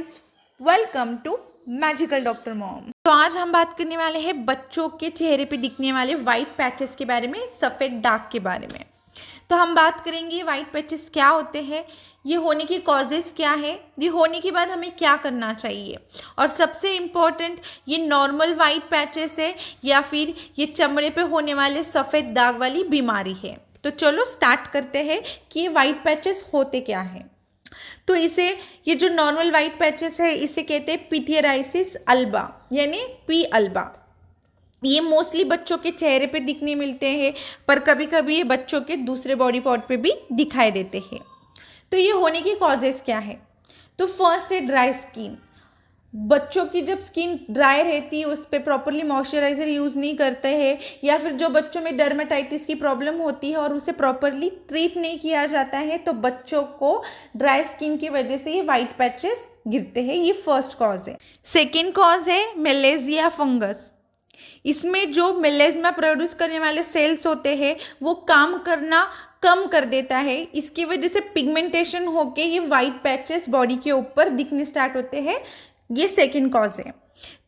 Guys, welcome to magical doctor mom. तो आज हम बात करने वाले हैं बच्चों के चेहरे पे दिखने वाले वाइट पैचेस के बारे में, सफ़ेद दाग के बारे में। तो हम बात करेंगे वाइट पैचेस क्या होते हैं, ये होने की कॉजेज़ क्या है, ये होने के बाद हमें क्या करना चाहिए, और सबसे इम्पॉर्टेंट ये नॉर्मल वाइट पैचेस है या फिर ये चमड़े पे होने वाले सफ़ेद दाग वाली बीमारी है। तो चलो स्टार्ट करते हैं कि ये वाइट पैचेस होते क्या हैं। तो इसे ये जो नॉर्मल वाइट पैचेस है इसे कहते हैं पिथियराइसिस अल्बा यानी पी अल्बा। ये मोस्टली बच्चों के चेहरे पे दिखने मिलते हैं, पर कभी कभी ये बच्चों के दूसरे बॉडी पार्ट पे भी दिखाई देते हैं। तो ये होने की कॉजेज़ क्या है? तो फर्स्ट है ड्राई स्किन। बच्चों की जब स्किन ड्राई रहती है, उस पर प्रॉपरली मॉइस्चराइज़र यूज़ नहीं करते हैं, या फिर जो बच्चों में डर्मेटाइटिस की प्रॉब्लम होती है और उसे प्रॉपरली ट्रीट नहीं किया जाता है, तो बच्चों को ड्राई स्किन की वजह से ये वाइट पैचेस गिरते हैं। ये फर्स्ट कॉज है। सेकेंड कॉज है मेलेजिया फंगस। इसमें जो मेलेज्मा प्रोड्यूस करने वाले सेल्स होते हैं वो काम करना कम कर देता है। इसकी वजह से पिगमेंटेशन होके ये वाइट पैचेस बॉडी के ऊपर दिखने स्टार्ट होते हैं। ये सेकेंड कॉज है।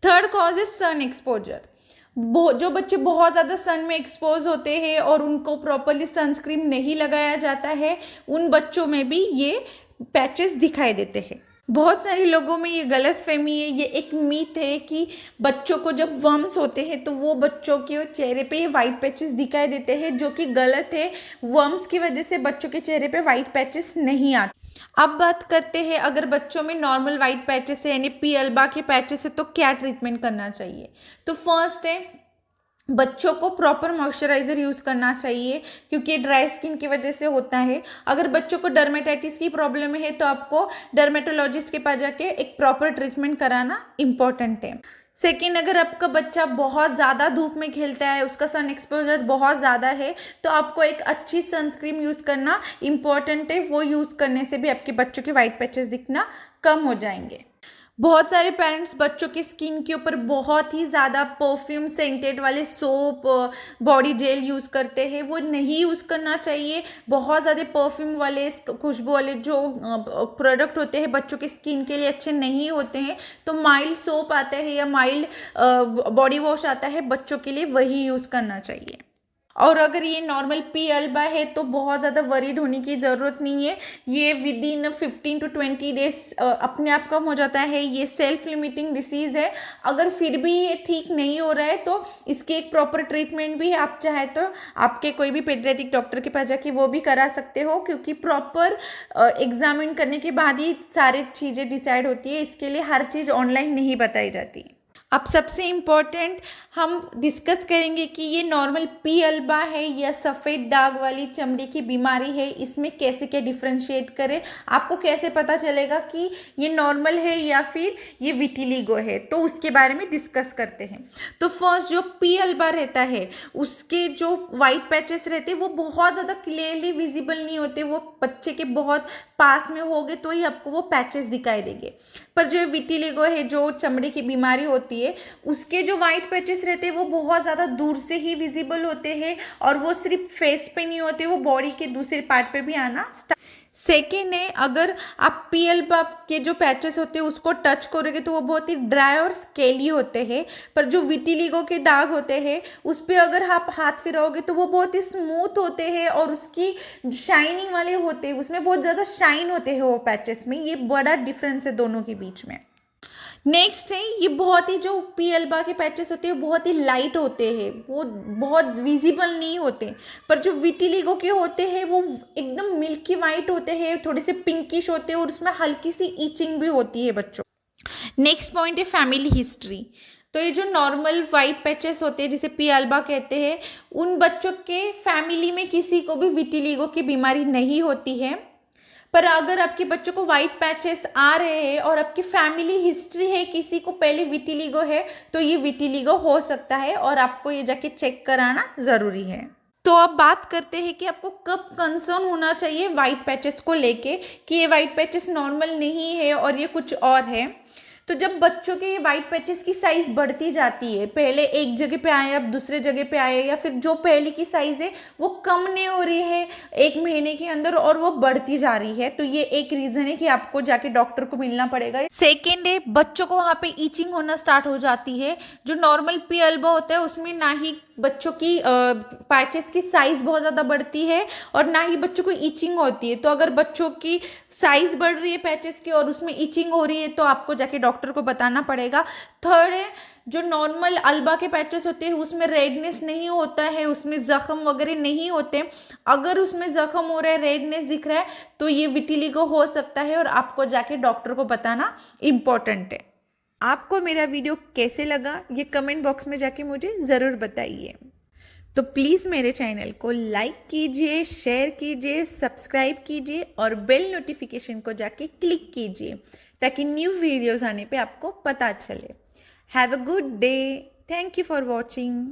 थर्ड कॉज है सन एक्सपोजर। जो बच्चे बहुत ज़्यादा सन में एक्सपोज होते हैं और उनको प्रॉपरली सनस्क्रीन नहीं लगाया जाता है, उन बच्चों में भी ये पैचेस दिखाई देते हैं। बहुत सारे लोगों में ये गलत फहमी है, ये एक मीथ है कि बच्चों को जब वर्म्स होते हैं तो वो बच्चों के चेहरे पे ये वाइट पैचेस दिखाई देते हैं, जो कि गलत है। वर्म्स की वजह से बच्चों के चेहरे पे वाइट पैचेस नहीं आते। अब बात करते हैं, अगर बच्चों में नॉर्मल वाइट पैचेस है यानी पी अल्बा के पैचेस है तो क्या ट्रीटमेंट करना चाहिए। तो फर्स्ट है बच्चों को प्रॉपर मॉइस्चराइज़र यूज़ करना चाहिए, क्योंकि ड्राई स्किन की वजह से होता है। अगर बच्चों को डर्मेटाइटिस की प्रॉब्लम है तो आपको डर्मेटोलॉजिस्ट के पास जाके एक प्रॉपर ट्रीटमेंट कराना इम्पॉर्टेंट है। सेकेंड, अगर आपका बच्चा बहुत ज़्यादा धूप में खेलता है, उसका सन एक्सपोजर बहुत ज़्यादा है, तो आपको एक अच्छी सनस्क्रीन यूज़ करना इम्पॉर्टेंट है। वो यूज़ करने से भी आपके बच्चों के वाइट पैचेस दिखना कम हो जाएंगे। बहुत सारे पेरेंट्स बच्चों की स्किन के ऊपर बहुत ही ज़्यादा परफ्यूम सेंटेड वाले सोप, बॉडी जेल यूज़ करते हैं। वो नहीं यूज़ करना चाहिए। बहुत ज़्यादा परफ्यूम वाले, खुशबू वाले जो प्रोडक्ट होते हैं बच्चों की स्किन के लिए अच्छे नहीं होते हैं। तो माइल्ड सोप आता है या माइल्ड बॉडी वॉश आता है बच्चों के लिए, वही यूज़ करना चाहिए। और अगर ये नॉर्मल पी अल्बा है तो बहुत ज़्यादा वरीड होने की ज़रूरत नहीं है। ये विद इन 15 to 20 डेज अपने आप कम हो जाता है। ये सेल्फ लिमिटिंग डिसीज़ है। अगर फिर भी ये ठीक नहीं हो रहा है तो इसकी एक प्रॉपर ट्रीटमेंट भी है। आप चाहे तो आपके कोई भी पेडियाट्रिक डॉक्टर के पास जाके वो भी करा सकते हो, क्योंकि प्रॉपर एग्जामिन करने के बाद ही सारी चीज़ें डिसाइड होती है। इसके लिए हर चीज़ ऑनलाइन नहीं बताई जाती। अब सबसे इम्पॉर्टेंट हम डिस्कस करेंगे कि ये नॉर्मल पी अल्बा है या सफ़ेद दाग वाली चमड़ी की बीमारी है, इसमें कैसे क्या डिफ्रेंशिएट करें, आपको कैसे पता चलेगा कि ये नॉर्मल है या फिर ये विटिलिगो है, तो उसके बारे में डिस्कस करते हैं। तो फर्स्ट, जो पी अल्बा रहता है उसके जो वाइट पैचेस रहते हैं वो बहुत ज़्यादा क्लियरली विजिबल नहीं होते। वो बच्चे के बहुत पास में होगे तो ही आपको वो पैचेस दिखाई देंगे। पर जो विटिलिगो है, जो चमड़ी की बीमारी होती है, उसके जो वाइट पैचेस रहते हैं वो बहुत ज़्यादा दूर से ही विजिबल होते हैं, और वो सिर्फ फेस पे नहीं होते, वो बॉडी के दूसरे पार्ट पे भी आना सेकेंड है, अगर आप पी अल्बा के जो पैचेस होते हैं उसको टच करोगे तो वो बहुत ही ड्राई और स्केली होते हैं। पर जो विटिलिगो के दाग होते हैं उस पर अगर आप हाथ फिराओगे तो वो बहुत ही स्मूथ होते हैं और उसकी शाइनिंग वाले होते हैं, उसमें बहुत ज़्यादा शाइन होते हैं वो पैचेस में। ये बड़ा डिफरेंस है दोनों के बीच में। नेक्स्ट है, ये बहुत ही जो पी अल्बा के पैचेस होते हैं बहुत ही लाइट होते हैं, वो बहुत विजिबल नहीं होते। पर जो विटिलिगो के होते हैं वो एकदम मिल्की वाइट होते हैं, थोड़े से पिंकिश होते हैं, और उसमें हल्की सी ईचिंग भी होती है बच्चों। नेक्स्ट पॉइंट है फैमिली हिस्ट्री। तो ये जो नॉर्मल वाइट पैचेस होते हैं जिसे पी अल्बा कहते हैं, उन बच्चों के फैमिली में किसी को भी विटिलिगो की बीमारी नहीं होती है। पर अगर आपके बच्चों को वाइट पैचेस आ रहे हैं और आपकी फैमिली हिस्ट्री है, किसी को पहले विटिलिगो है, तो ये विटिलिगो हो सकता है और आपको ये जाके चेक कराना ज़रूरी है। तो अब बात करते हैं कि आपको कब कंसर्न होना चाहिए वाइट पैचेस को लेके, कि ये वाइट पैचेस नॉर्मल नहीं है और ये कुछ और है। तो जब बच्चों के ये वाइट पैचेस की साइज बढ़ती जाती है, पहले एक जगह पे आए अब दूसरे जगह पे आए, या फिर जो पहले की साइज है वो कम नहीं हो रही है 1 महीने के अंदर और वो बढ़ती जा रही है, तो ये एक रीजन है कि आपको जाके डॉक्टर को मिलना पड़ेगा। सेकेंड है, बच्चों को वहाँ पे ईचिंग होना स्टार्ट हो जाती है। जो नॉर्मल पी एल्बो होता है उसमें ना ही बच्चों की पैचेस की साइज बहुत ज़्यादा बढ़ती है और ना ही बच्चों को ईचिंग होती है। तो अगर बच्चों की साइज बढ़ रही है पैचेस की और उसमें ईचिंग हो रही है तो आपको जाके डॉक्टर को बताना पड़ेगा। थर्ड है, जो नॉर्मल अल्बा के पैचेस होते हैं उसमें रेडनेस नहीं होता है, उसमें जख्म वगैरह नहीं होते। अगर उसमें जख्म हो रहा है, रेडनेस दिख रहा है, तो ये विटिलिगो हो सकता है और आपको जाके डॉक्टर को बताना इम्पोर्टेंट है। आपको मेरा वीडियो कैसे लगा ये कमेंट बॉक्स में जाके मुझे ज़रूर बताइए। तो प्लीज़ मेरे चैनल को लाइक कीजिए, शेयर कीजिए, सब्सक्राइब कीजिए और बेल नोटिफिकेशन को जाके क्लिक कीजिए ताकि न्यू वीडियोस आने पे आपको पता चले। Have a good day. Thank you for watching.